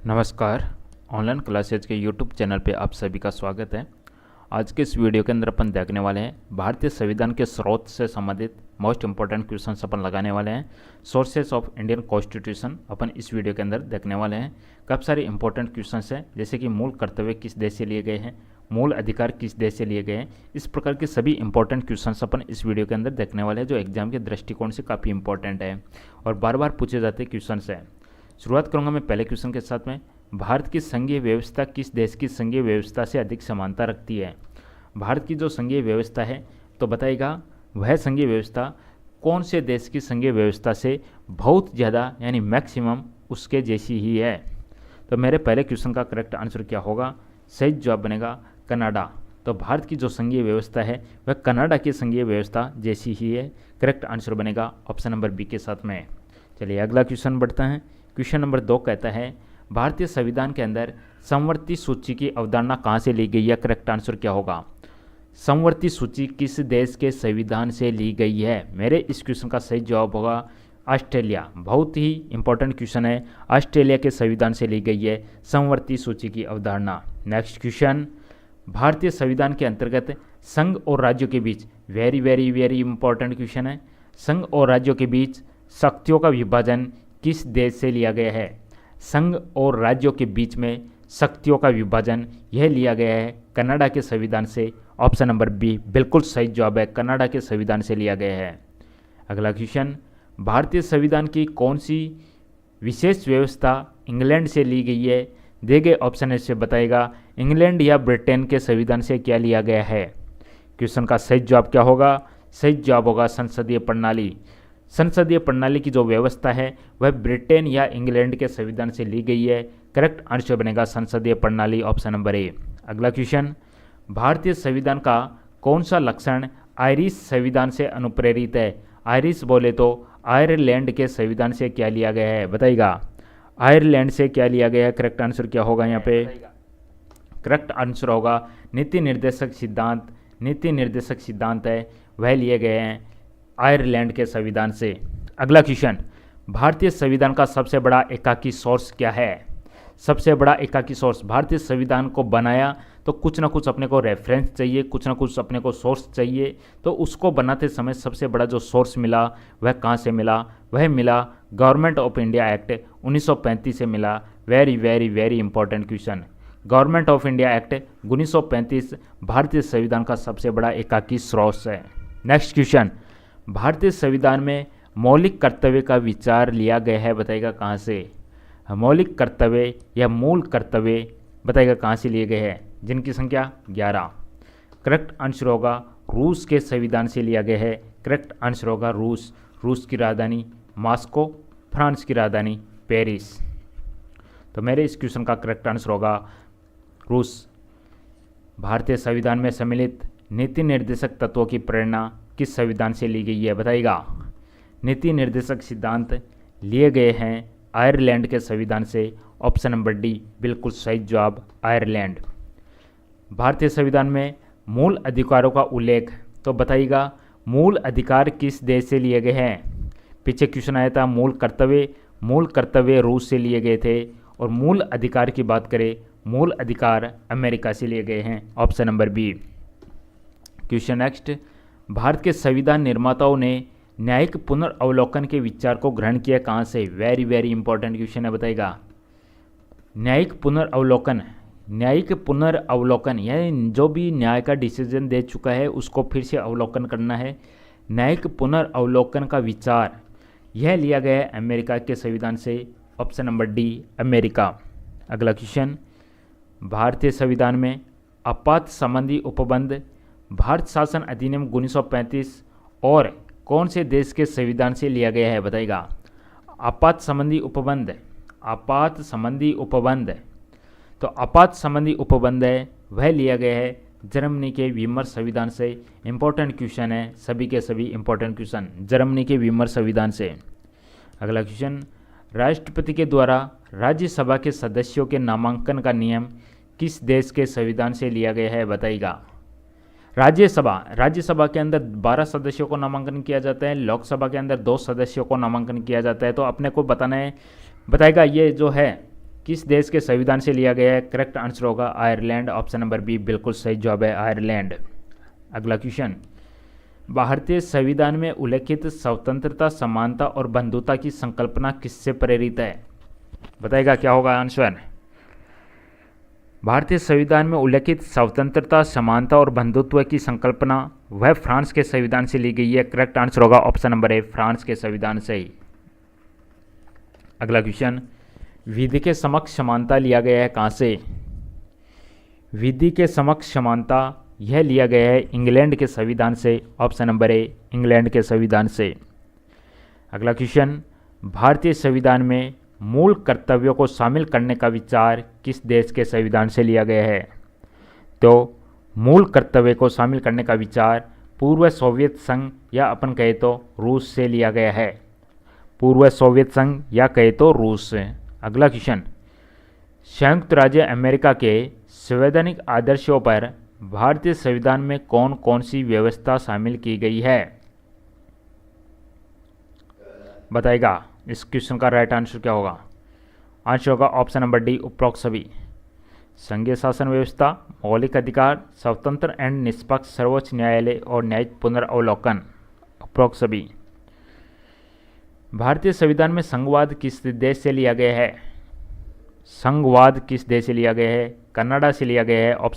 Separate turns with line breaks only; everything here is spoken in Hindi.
नमस्कार। ऑनलाइन क्लासेज के यूट्यूब चैनल पे आप सभी का स्वागत है। आज के इस वीडियो के अंदर अपन देखने वाले हैं भारतीय संविधान के स्रोत से संबंधित मोस्ट इंपॉर्टेंट क्वेश्चंस अपन लगाने वाले हैं। सोर्सेस ऑफ इंडियन कॉन्स्टिट्यूशन अपन इस वीडियो के अंदर देखने वाले हैं। काफ़ी सारे इंपॉर्टेंट क्वेश्चंस हैं, जैसे कि मूल कर्तव्य किस देश से लिए गए हैं, मूल अधिकार किस देश से लिए गए हैं। इस प्रकार के सभी इंपॉर्टेंट क्वेश्चंस अपन इस वीडियो के अंदर देखने वाले हैं, जो एग्जाम के दृष्टिकोण से काफ़ी इंपॉर्टेंट है और बार बार पूछे जाते क्वेश्चंस हैं। शुरुआत करूंगा मैं पहले क्वेश्चन के साथ में। भारत की संघीय व्यवस्था किस देश की संघीय व्यवस्था से अधिक समानता रखती है। भारत की जो संघीय व्यवस्था है तो बताइएगा वह संघीय व्यवस्था कौन से देश की संघीय व्यवस्था से बहुत ज़्यादा यानी मैक्सिमम उसके जैसी ही है। तो मेरे पहले क्वेश्चन का करेक्ट आंसर क्या होगा? सही जवाब बनेगा कनाडा। तो भारत की जो संघीय व्यवस्था है वह कनाडा की संघीय व्यवस्था जैसी ही है। करेक्ट आंसर बनेगा ऑप्शन नंबर बी के साथ में। चलिए अगला क्वेश्चन बढ़ता है। क्वेश्चन नंबर 2 कहता है भारतीय संविधान के अंदर समवर्ती सूची की अवधारणा कहाँ से ली गई है। करेक्ट आंसर क्या होगा? समवर्ती सूची किस देश के संविधान से ली गई है? मेरे इस क्वेश्चन का सही जवाब होगा ऑस्ट्रेलिया। बहुत ही इंपॉर्टेंट क्वेश्चन है। ऑस्ट्रेलिया के संविधान से ली गई है समवर्ती सूची की अवधारणा। नेक्स्ट क्वेश्चन, भारतीय संविधान के अंतर्गत संघ और राज्यों के बीच very very very important question है। संघ और राज्यों के बीच शक्तियों का विभाजन किस देश से लिया गया है? संघ और राज्यों के बीच में शक्तियों का विभाजन यह लिया गया है कनाडा के संविधान से। ऑप्शन नंबर बी बिल्कुल सही जवाब है, कनाडा के संविधान से लिया गया है। अगला क्वेश्चन, भारतीय संविधान की कौन सी विशेष व्यवस्था इंग्लैंड से ली गई है? दिए गए ऑप्शन से बताएगा इंग्लैंड या ब्रिटेन के संविधान से क्या लिया गया है। क्वेश्चन का सही जवाब क्या होगा? सही जवाब होगा संसदीय प्रणाली। संसदीय प्रणाली की जो व्यवस्था है वह ब्रिटेन या इंग्लैंड के संविधान से ली गई है। करेक्ट आंसर बनेगा संसदीय प्रणाली, ऑप्शन नंबर ए। अगला क्वेश्चन, भारतीय संविधान का कौन सा लक्षण आयरिश संविधान से अनुप्रेरित है? आयरिश बोले तो आयरलैंड के संविधान से क्या लिया गया है? बताइएगा आयरलैंड से क्या लिया गया है। करेक्ट आंसर क्या होगा यहाँ पे? करेक्ट आंसर होगा नीति निर्देशक सिद्धांत। नीति निर्देशक सिद्धांत है वह लिए गए हैं आयरलैंड के संविधान से। अगला क्वेश्चन, भारतीय संविधान का सबसे बड़ा एकाकी सोर्स क्या है? सबसे बड़ा एकाकी सोर्स, भारतीय संविधान को बनाया तो कुछ ना कुछ अपने को रेफरेंस चाहिए, कुछ ना कुछ अपने को सोर्स चाहिए। तो उसको बनाते समय सबसे बड़ा जो सोर्स मिला वह कहाँ से मिला? वह मिला गवर्नमेंट ऑफ इंडिया एक्ट 1935 से मिला। Very very very important question. Government of India act 1935 भारतीय संविधान का सबसे बड़ा एकाकी स्रोत है। नेक्स्ट क्वेश्चन, भारतीय संविधान में मौलिक कर्तव्य का विचार लिया गया है, बताइएगा कहाँ से? मौलिक कर्तव्य या मूल कर्तव्य बताइएगा कहाँ से लिए गए हैं? जिनकी संख्या 11। करेक्ट आंसर होगा रूस के संविधान से लिया गया है। करेक्ट आंसर होगा रूस। रूस की राजधानी मॉस्को, फ्रांस की राजधानी पेरिस। तो मेरे इस क्वेश्चन का करेक्ट आंसर होगा रूस। भारतीय संविधान में सम्मिलित नीति निर्देशक तत्वों की प्रेरणा किस संविधान से ली गई है? बताइएगा नीति निर्देशक सिद्धांत लिए गए हैं आयरलैंड के संविधान से। ऑप्शन नंबर डी बिल्कुल सही जवाब, आयरलैंड। भारतीय संविधान में मूल अधिकारों का उल्लेख तो बताइएगा मूल अधिकार किस देश से लिए गए हैं? पीछे क्वेश्चन आया था मूल कर्तव्य रूस से लिए गए थे, और मूल अधिकार की बात करें मूल अधिकार अमेरिका से लिए गए हैं। Option number B. Question next, Bharat के संविधान निर्माताओं ने न्यायिक पुनर्अवलोकन के विचार को ग्रहण किया कहाँ से? वेरी वेरी इंपॉर्टेंट क्वेश्चन है, बताइएगा न्यायिक पुनर्अवलोकन यानी जो भी न्याय का डिसीजन दे चुका है उसको फिर से अवलोकन करना है। न्यायिक पुनर्अवलोकन का विचार यह लिया गया है अमेरिका के संविधान से। Option number D America. अगला क्वेश्चन, भारतीय संविधान में आपात संबंधी उपबंध भारत शासन अधिनियम 1935 और कौन से देश के संविधान से लिया गया है? बताइएगा आपात संबंधी उपबंध। तो आपात संबंधी उपबंध है वह लिया गया है जर्मनी के वीमर संविधान से। इंपॉर्टेंट क्वेश्चन है, सभी के सभी इंपॉर्टेंट क्वेश्चन जर्मनी के वीमर संविधान से। अगला क्वेश्चन, राष्ट्रपति के द्वारा राज्यसभा के सदस्यों के नामांकन का नियम किस देश के संविधान से लिया गया है? बताइएगा राज्यसभा के अंदर 12 सदस्यों को नामांकन किया जाता है, लोकसभा के अंदर 2 सदस्यों को नामांकन किया जाता है। तो अपने को बताना है, बताएगा ये जो है किस देश के संविधान से लिया गया है? करेक्ट आंसर होगा आयरलैंड, ऑप्शन नंबर बी बिल्कुल सही जवाब है आयरलैंड। अगला क्वेश्चन, भारतीय संविधान में उल्लेखित स्वतंत्रता, समानता और बंधुता की संकल्पना किससे प्रेरित है? बताएगा क्या होगा आंसर? भारतीय संविधान में उल्लेखित स्वतंत्रता, समानता और बंधुत्व की संकल्पना वह फ्रांस के संविधान से ली गई है। करेक्ट आंसर होगा ऑप्शन नंबर ए, फ्रांस के संविधान से ही। अगला क्वेश्चन, विधि के समक्ष समानता लिया गया है कहाँ से? विधि के समक्ष समानता यह लिया गया है इंग्लैंड के संविधान से। ऑप्शन नंबर ए, इंग्लैंड के संविधान से। अगला क्वेश्चन, भारतीय संविधान में मूल कर्तव्यों को शामिल करने का विचार किस देश के संविधान से लिया गया है? तो मूल कर्तव्य को शामिल करने का विचार पूर्व सोवियत संघ या अपन कहे तो रूस से लिया गया है। पूर्व सोवियत संघ या कहे तो रूस से। अगला क्वेश्चन, संयुक्त राज्य अमेरिका के संवैधानिक आदर्शों पर भारतीय संविधान में कौन कौन सी व्यवस्था शामिल की गई है? बताएगा इस क्वेश्चन का राइट आंसर क्या होगा? आंसर होगा ऑप्शन नंबर डी, उपरोक्त सभी। संघीय शासन व्यवस्था, मौलिक अधिकार, स्वतंत्र एंड निष्पक्ष सर्वोच्च न्यायालय और न्यायिक पुनर्वलोकन, उपरोक्त सभी। भारतीय संविधान में संघवाद किस देश से लिया गया है? संघवाद किस देश से लिया गया है? कनाडा से लिया गया है। ऑप्शन